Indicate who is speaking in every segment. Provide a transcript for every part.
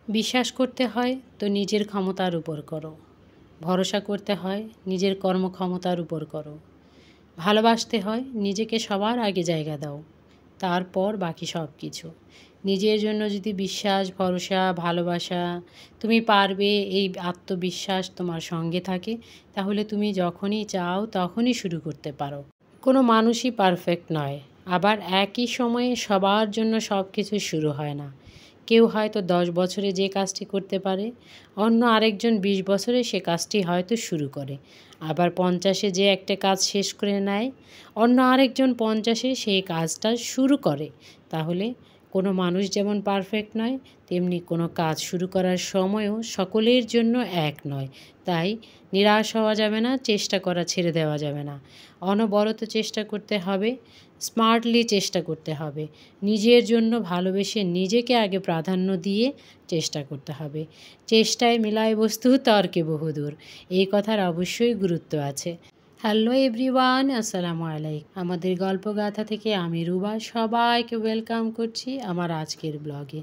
Speaker 1: বিশ্বাস করতে হয় তো নিজের ক্ষমতার উপর করো। ভরসা করতে হয় নিজের কর্মক্ষমতার উপর করো। ভালোবাসতে হয় নিজেকে সবার আগে জায়গা দাও, তারপর বাকি সব কিছু। নিজের জন্য যদি বিশ্বাস, ভরসা, ভালোবাসা, তুমি পারবে এই আত্মবিশ্বাস তোমার সঙ্গে থাকে, তাহলে তুমি যখনই চাও তখনই শুরু করতে পারো। কোনো মানুষই পারফেক্ট নয়, আবার একই সময়ে সবার জন্য সব কিছু শুরু হয় না। কেউ হয়তো 10 বছরে যে কাজটি করতে পারে, অন্য আরেকজন 20 বছরে সে কাজটি হয়তো শুরু করে। আবার 50-এ যে একটা কাজ শেষ করে নেয়, অন্য আরেকজন 50-এ সেই কাজটা শুরু করে। তাহলে কোনো মানুষ যেমন পারফেক্ট নয়, তেমনি কোনো কাজ শুরু করার সময়ও সকলের জন্য এক নয়। তাই নিরাশ হওয়া যাবে না, চেষ্টা করা ছেড়ে দেওয়া যাবে না। অনবরত চেষ্টা করতে হবে, স্মার্টলি চেষ্টা করতে হবে। নিজের জন্য ভালোবেসে নিজেকে আগে প্রাধান্য দিয়ে চেষ্টা করতে হবে। চেষ্টায় মিলায় বস্তু, তর্কে বহুদূর, এই কথার অবশ্যই গুরুত্ব আছে। হ্যালো এভরিওয়ান, আসসালামু আলাইকুম। আমাদের গল্পগাথা থেকে আমি রুবা সবাইকে ওয়েলকাম করছি আমার আজকের ব্লগে।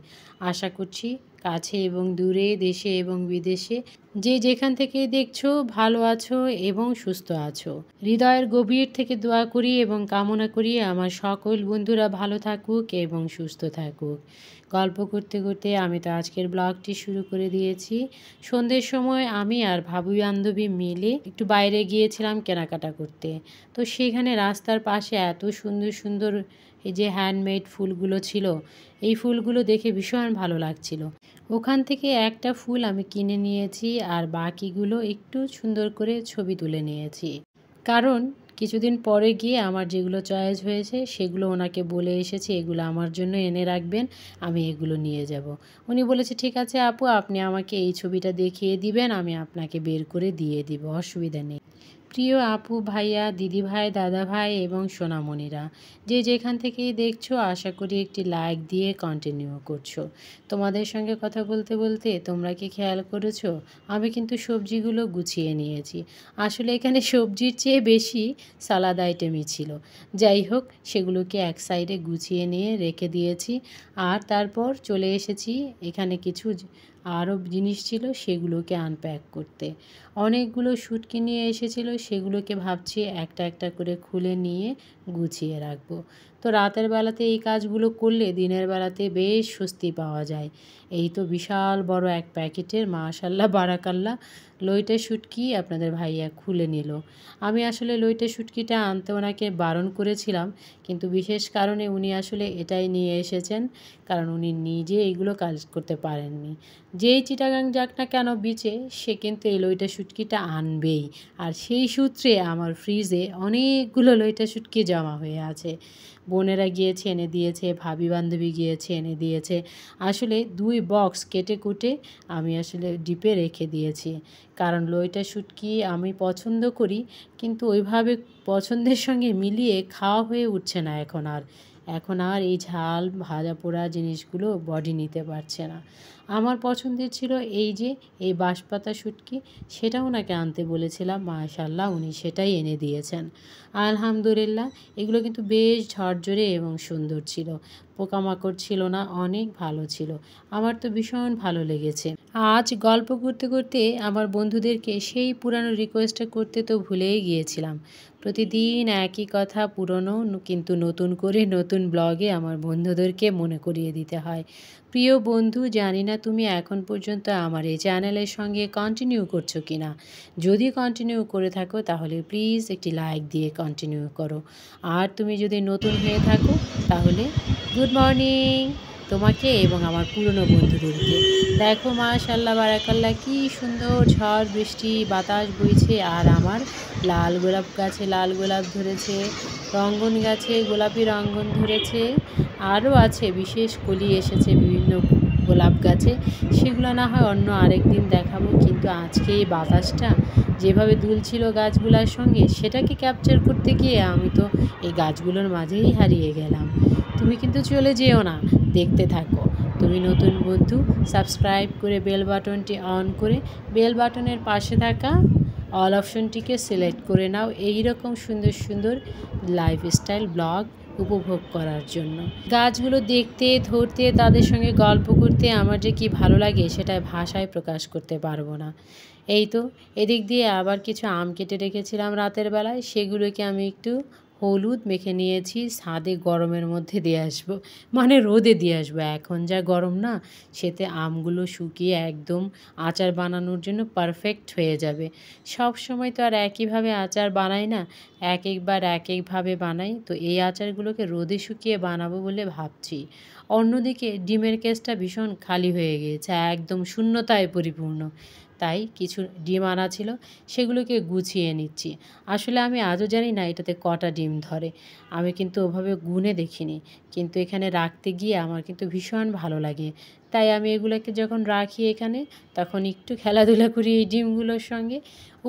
Speaker 1: আশা করছি কাছে এবং দূরে, দেশে এবং বিদেশে যে যেখান থেকে দেখছো ভালো আছো এবং সুস্থ আছো। হৃদয়ের গভীর থেকে দোয়া করি এবং কামনা করি আমার সকল বন্ধুরা ভালো থাকুক এবং সুস্থ থাকুক। গল্প করতে করতে আমি তো আজকের ব্লগটি শুরু করে দিয়েছি। সন্ধ্যের সময় আমি আর ভাবি বান্ধবী মিলে একটু বাইরে গিয়েছিলাম কেনাকাটা করতে। তো সেখানে রাস্তার পাশে এত সুন্দর সুন্দর এই যে হ্যান্ডমেড ফুলগুলো ছিল, এই ফুলগুলো দেখে ভীষণ ভালো লাগছিল। ওখান থেকে একটা ফুল আমি কিনে নিয়েছি আর বাকিগুলো একটু সুন্দর করে ছবি তুলে নিয়েছি। কারণ কিছুদিন পরে গিয়ে আমার যেগুলো চয়েস হয়েছে সেগুলো ওনাকে বলে এসেছি এগুলো আমার জন্য এনে রাখবেন, আমি এগুলো নিয়ে যাব। উনি বলেছে ঠিক আছে আপু, আপনি আমাকে এই ছবিটা দেখিয়ে দিবেন, আমি আপনাকে বের করে দিয়ে দিব, অসুবিধা নেই। প্রিয় আপু, ভাইয়া, দিদি ভাই, দাদা ভাই এবং সোনামণিরা, যে যেখান থেকেই দেখছো আশা করি একটি লাইক দিয়ে কন্টিনিউ করছো। তোমাদের সঙ্গে কথা বলতে বলতে তোমরা কি খেয়াল করেছো আমি কিন্তু সবজিগুলো গুছিয়ে নিয়েছি। আসলে এখানে সবজির চেয়ে বেশি সালাদ আইটেমই ছিল। যাই হোক, সেগুলোকে এক সাইডে গুছিয়ে নিয়ে রেখে দিয়েছি। আর তারপর চলে এসেছি এখানে কিছু আরও জিনিস ছিল সেগুলোকে আনপ্যাক করতে। অনেকগুলো শুটকি নিয়ে এসেছিলো, সেগুলোকে ভাবছি একটা একটা করে খুলে নিয়ে গুছিয়ে রাখবো। তো রাতের বেলাতে এই কাজগুলো করলে দিনের বেলাতে বেশ স্বস্তি পাওয়া যায়। এই তো বিশাল বড় এক প্যাকেটের মাশাল্লাহ বারাকাল্লাহ লইটে শুটকি আপনাদের ভাইয়া খুলে নিল। আমি আসলে লইটে শুটকিটা আনতে ওনাকে বারণ করেছিলাম, কিন্তু বিশেষ কারণে উনি আসলে এটাই নিয়ে এসেছেন, কারণ উনি নিজে এইগুলো কাজ করতে পারেননি। যেই চিটাগাং যাক না কেন বিচে, সে কিন্তু এই লইটে শুটকিটা আনবেই। আর সেই সূত্রে আমার ফ্রিজে অনেকগুলো লইটে শুটকি জমা হয়ে আছে। বোনেরা গিয়েছে এনে দিয়েছে, ভাবি বান্ধবী গিয়েছে এনে দিয়েছে। আসলে 2 বক্স কেটে কুটে আমি আসলে ডিপে রেখে দিয়েছি, কারণ লইটা শুটকি আমি পছন্দ করি, কিন্তু ওইভাবে পছন্দের সঙ্গে মিলিয়ে খাওয়া হয়ে উঠছে না এখন আর এই ঝাল ভাজা পোড়া জিনিসগুলো বডি নিতে পারছে না। আমার পছন্দের ছিল এই যে এই বাঁশপাতা শুটকি, সেটা ওনাকে আনতে বলেছিলাম, মাশাআল্লাহ উনি সেটাই এনে দিয়েছেন। আলহামদুলিল্লাহ, এগুলো কিন্তু বেশ ঝরঝরে এবং সুন্দর ছিল, পোকামাকড় ছিল না, অনেক ভালো ছিল। আমার তো ভীষণ ভালো লেগেছে। আজ গল্প করতে করতে আমার বন্ধুদেরকে সেই পুরানো রিকোয়েস্টটা করতে তো ভুলেই গিয়েছিলাম। প্রতিদিন একই কথা, পুরনো কিন্তু নতুন করে নতুন ব্লগে আমার বন্ধুদেরকে মনে করিয়ে দিতে হয়। প্রিয় বন্ধু, জানি না তুমি এখন পর্যন্ত আমার এই চ্যানেলের সঙ্গে কন্টিনিউ করছো কি না। যদি কন্টিনিউ করে থাকো তাহলে প্লিজ একটি লাইক দিয়ে কন্টিনিউ করো। আর তুমি যদি নতুন হয়ে থাকো তাহলে গুড মর্নিং তোমাকে এবং আমার পুরনো বন্ধুদেরকে। দেখো মাশাআল্লাহ বারাকাল্লাহ কি সুন্দর ঝড় বৃষ্টি বাতাস বইছে, আর আমার লাল গোলাপ গাছে লাল গোলাপ ধরেছে, রঙ্গন গাছে গোলাপি রঙ্গন ধরেছে, আরও আছে বিশেষ কলি এসেছে বিভিন্ন গোলাপ গাছে, সেগুলো না হয় অন্য আরেক দিন দেখাবো। কিন্তু আজকে এই বাতাসটা যেভাবে দুলছিল গাছগুলোর সঙ্গে, সেটাকে ক্যাপচার করতে গিয়ে আমি তো এই গাছগুলোর মাঝেই হারিয়ে গেলাম। তুমি কিন্তু চলে যেও না, দেখতে থাকো। তুমি নতুন বন্ধু, সাবস্ক্রাইব করে বেল বাটনটি অন করে বেল বাটনের পাশে থাকা অল অপশনটিকে সিলেক্ট করে নাও। এই রকম সুন্দর সুন্দর লাইফস্টাইল ব্লগ উপভোগ করার জন্য। গাছগুলো দেখতে, ধরতে, তাদের সঙ্গে গল্প করতে আমার যে কী ভালো লাগে সেটা ভাষায় প্রকাশ করতে পারবো না। এই তো এদিক দিয়ে আবার কিছু আম কেটে রেখেছিলাম রাতের বেলায়, সেগুলোকে আমি একটু হলুদ মেখে নিয়েছি, ছাদে গরমের মধ্যে দিয়ে আসবো, মানে রোদে দিয়ে আসবো। এখন যা গরম না, সেতে আমগুলো শুকিয়ে একদম আচার বানানোর জন্য পারফেক্ট হয়ে যাবে। সব সময় তো আর একইভাবে আচার বানাই না, এক একবার এক একভাবে বানাই। তো এই আচারগুলোকে রোদে শুকিয়ে বানাবো বলে ভাবছি। অন্যদিকে ডিমের কেসটা ভীষণ খালি হয়ে গিয়েছে, একদম শূন্যতায় পরিপূর্ণ। তাই কিছু ডিম আনা ছিল, সেগুলোকে গুছিয়ে নিচ্ছি। আসলে আমি আজও জানি না এটাতে কটা ডিম ধরে, আমি কিন্তু ওভাবে গুনে দেখিনি। কিন্তু এখানে রাখতে গিয়ে আমার কিন্তু ভীষণ ভালো লাগে। তাই আমি এগুলোকে যখন রাখি এখানে, তখন একটু খেলাধুলা করি এই ডিমগুলোর সঙ্গে।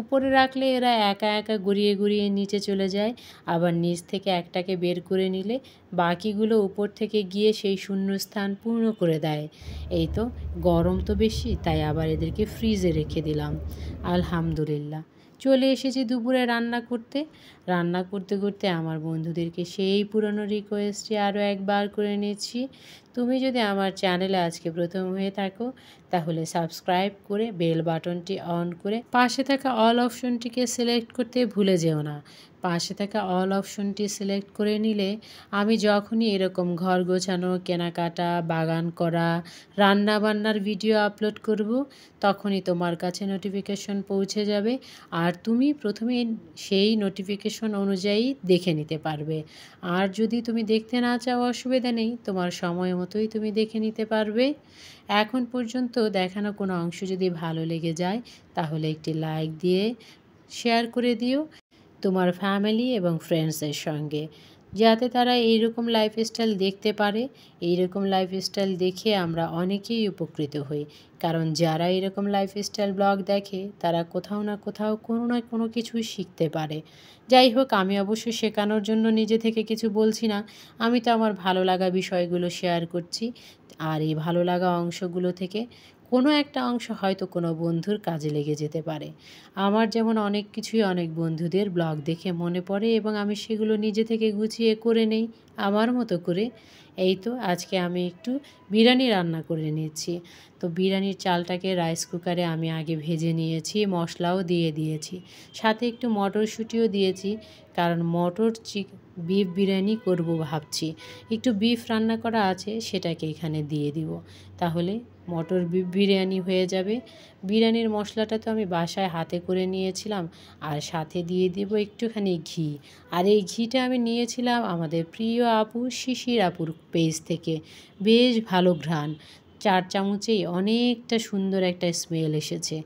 Speaker 1: উপরে রাখলে এরা একা একা গড়িয়ে গড়িয়ে নিচে চলে যায়, আবার নিচ থেকে একটাকে বের করে নিলে বাকিগুলো উপর থেকে গিয়ে সেই শূন্যস্থান পূর্ণ করে দেয়। এই তো গরম তো বেশি, তাই আবার এদেরকে ফ্রিজে রেখে দিলাম। আলহামদুলিল্লাহ চলে এসেছি দুপুরে রান্না করতে। রান্না করতে করতে আমার বন্ধুদেরকে সেই পুরনো রিকোয়েস্টটি আরও একবার করে নিচ্ছি। তুমি যদি আমার চ্যানেলে আজকে প্রথম হয়ে থাকো, তাহলে সাবস্ক্রাইব করে বেল বাটনটি অন করে পাশে থাকা অল অপশনটিকে সিলেক্ট করতে ভুলে যেও না। পাশে থাকা অল অপশনটি সিলেক্ট করে নিলে আমি যখনই এরকম ঘর গোছানো, কেনাকাটা, বাগান করা, রান্না বান্নার ভিডিও আপলোড করব, তখনই তোমার কাছে নোটিফিকেশন পৌঁছে যাবে, আর তুমি প্রথমে সেই নোটিফিকেশন অনুযায়ী দেখে নিতে পারবে। আর যদি তুমি দেখতে না চাও, অসুবিধা নেই, তোমার সময় মতোই তুমি দেখে নিতে পারবে। এখন পর্যন্ত দেখানো কোনো অংশ যদি ভালো লেগে যায়, তাহলে একটি লাইক দিয়ে শেয়ার করে দিও তোমার ফ্যামিলি এবং ফ্রেন্ডসের সঙ্গে, যাতে তারা এইরকম লাইফস্টাইল দেখতে পারে। এইরকম লাইফস্টাইল দেখে আমরা অনেকেই উপকৃত হই, কারণ যারা এরকম লাইফস্টাইল ব্লগ দেখে তারা কোথাও না কোথাও কোনো না কোনো কিছু শিখতে পারে। যাই হোক, আমি অবশ্য শেখানোর জন্য নিজে থেকে কিছু বলছি না, আমি তো আমার ভালো লাগা বিষয়গুলো শেয়ার করছি। আর এই ভালো লাগা অংশগুলো থেকে কোনো একটা অংশ হয়তো কোনো বন্ধুর কাজে লেগে যেতে পারে। আমার যেমন অনেক কিছুই অনেক বন্ধুদের ব্লগ দেখে মনে পড়ে, এবং আমি সেগুলো নিজে থেকে গুছিয়ে করে নেই আমার মতো করে। এই তো আজকে আমি একটু বিরিয়ানি রান্না করে নিচ্ছি। তো বিরিয়ানির চালটাকে রাইস কুকারে আমি আগে ভেজে নিয়েছি, মশলাও দিয়ে দিয়েছি, সাথে একটু মটরশুঁটিও দিয়েছি, কারণ বিফ বিরিয়ানি করব ভাবছি। একটু বিফ রান্না করা আছে, সেটাকে এখানে দিয়ে দিব, তাহলে মটর বিফ বিরিয়ানি হয়ে যাবে। বিরিয়ানির মশলাটা তো আমি বাসায় হাতে করে নিয়েছিলাম, আর সাথে দিয়ে দেব একটুখানি ঘি। আর এই ঘিটা আমি নিয়েছিলাম আমাদের প্রিয় আপু শিশির আপুর পেজ থেকে। বেশ ভালো ঘ্রাণ, 4 চামচেই অনেকটা সুন্দর একটা স্মেল এসেছে।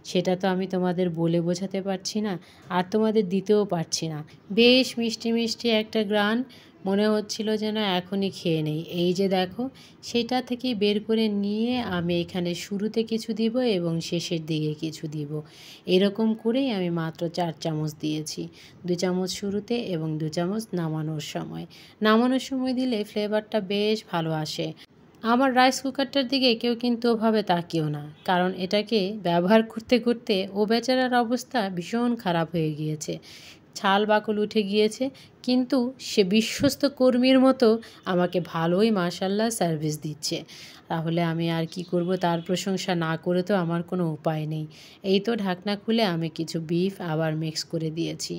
Speaker 1: সেটা তো আমি তোমাদের বলে বোঝাতে পারছি না, আর তোমাদের দিতেও পারছি না। বেশ মিষ্টি মিষ্টি একটা ঘ্রাণ, মনে হচ্ছিল যেন এখনই খেয়ে নেই। এই যে দেখো, সেটা থেকে বের করে নিয়ে আমি এখানে শুরুতে কিছু দিব এবং শেষের দিকে কিছু দিব। এরকম করেই আমি মাত্র 4 চামচ দিয়েছি, 2 চামচ শুরুতে এবং 2 চামচ নামানোর সময়। নামানোর সময় দিলে ফ্লেভারটা বেশ ভালো আসে। আমার রাইস কুকারটার দিকে কেউ কিন্তু ওভাবে তাকিও না, কারণ এটাকে ব্যবহার করতে করতে ও বেচারার অবস্থা ভীষণ খারাপ হয়ে গিয়েছে, ছাল বাকল উঠে গিয়েছে, কিন্তু সে বিশ্বস্ত কর্মীর মতো আমাকে ভালোই মাশাল্লাহ সার্ভিস দিচ্ছে। তাহলে আমি আর কি করব, তার প্রশংসা না করে তো আমার কোনো উপায় নেই। এই তো ঢাকনা খুলে আমি কিছু বিফ আবার মিক্স করে দিয়েছি।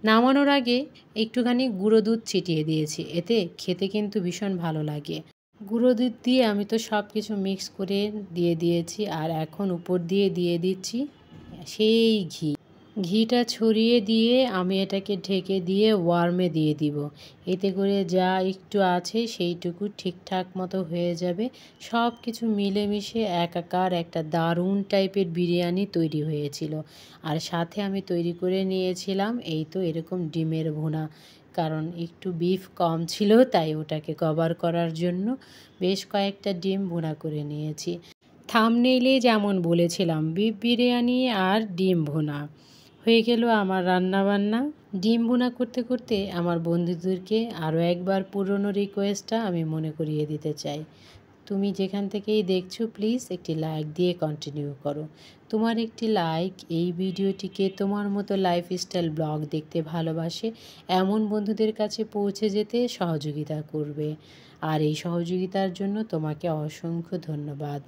Speaker 1: নামানোর আগে একটুখানি গুঁড়ো দুধ ছিটিয়ে দিয়েছি, এতে খেতে কিন্তু ভীষণ ভালো লাগে। গুঁড়ো দুধ দিয়ে আমি তো সব কিছু মিক্স করে দিয়ে দিয়েছি, আর এখন উপর দিয়ে দিয়ে দিচ্ছি সেই ঘি। ঘিটা ছড়িয়ে দিয়ে আমি এটাকে ঢেকে দিয়ে ওয়ার্মে দিয়ে দিব। এতে করে যা একটু আছে সেইটুকু ঠিকঠাক মতো হয়ে যাবে। সব কিছু মিলেমিশে একাকার একটা দারুণ টাইপের বিরিয়ানি তৈরি হয়েছিল। আর সাথে আমি তৈরি করে নিয়েছিলাম এই তো এরকম ডিমের ভুনা, কারণ একটু বিফ কম ছিল, তাই ওটাকে কভার করার জন্য বেশ কয়েকটা ডিম ভুনা করে নিয়েছি। থাম্বনেইলে যেমন বলেছিলাম, বিফ বিরিয়ানি আর ডিম ভুনা। হয়ে গেল আমার রান্নাবান্না। ডিম ভুনা করতে করতে আমার বন্ধুদেরকে আরও একবার পুরনো রিকোয়েস্টটা আমি মনে করিয়ে দিতে চাই। তুমি যেখান থেকেই দেখছো প্লিজ একটি লাইক দিয়ে কন্টিনিউ করো। তোমার একটি লাইক এই ভিডিওটিকে তোমার মতো লাইফস্টাইল ব্লগ দেখতে ভালোবাসে এমন বন্ধুদের কাছে পৌঁছে যেতে সহযোগিতা করবে। আর এই সহযোগিতার জন্য তোমাকে অসংখ্য ধন্যবাদ।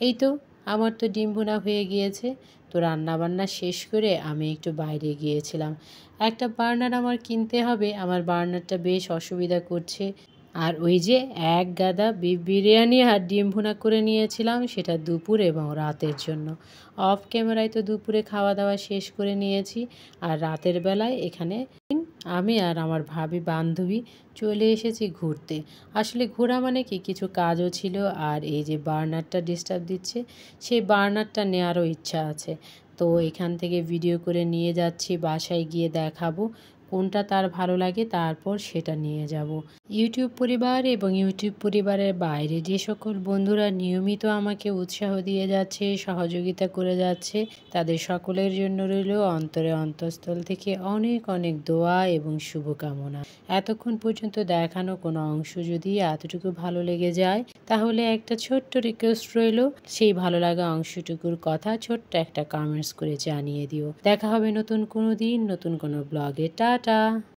Speaker 1: এই তো আমার তো ডিম ভুনা হয়ে গিয়েছে। তো রান্নাবান্না শেষ করে আমি একটু বাইরে গিয়েছিলাম। একটা বার্নার আমার কিনতে হবে, আমার বার্নারটা বেশ অসুবিধা করছে। আর ওই যে এক গাদা বিফ বিরিয়ানি আর ডিম ভুনা করে নিয়েছিলাম, সেটা দুপুর এবং রাতের জন্য। অফ ক্যামেরায় তো দুপুরে খাওয়া দাওয়া শেষ করে নিয়েছি, আর রাতের বেলায় এখানে আমি আর আমার ভাবি বান্ধবী চলে এসেছি ঘুরতে। আসলে ঘোরা মানে কি, কিছু কাজও ছিল, আর এই যে বার্নারটা ডিস্টার্ব দিচ্ছে, সেই বার্নারটা নেওয়ারও ইচ্ছা আছে। তো এখান থেকে ভিডিও করে নিয়ে যাচ্ছি, বাসায় গিয়ে দেখাবো কোনটা তার ভালো লাগে, তারপর সেটা নিয়ে যাব। ইউটিউব পরিবার এবং ইউটিউব পরিবারের বাইরে যে সকল বন্ধুরা নিয়মিত আমাকে উৎসাহ দিয়ে যাচ্ছে, সহযোগিতা করে যাচ্ছে, তাদের সকলের জন্য রইল অন্তরে অন্তঃস্থল থেকে অনেক অনেক দোয়া এবং শুভকামনা। এতক্ষণ পর্যন্ত দেখানো কোনো অংশ যদি এতটুকু ভালো লেগে যায়, তাহলে একটা ছোট্ট রিকোয়েস্ট রইল, সেই ভালো লাগা অংশটুকুর কথা ছোট্ট একটা কমেন্টস করে জানিয়ে দিও। দেখা হবে নতুন কোনো দিন, নতুন কোনো ব্লগে। টাটা।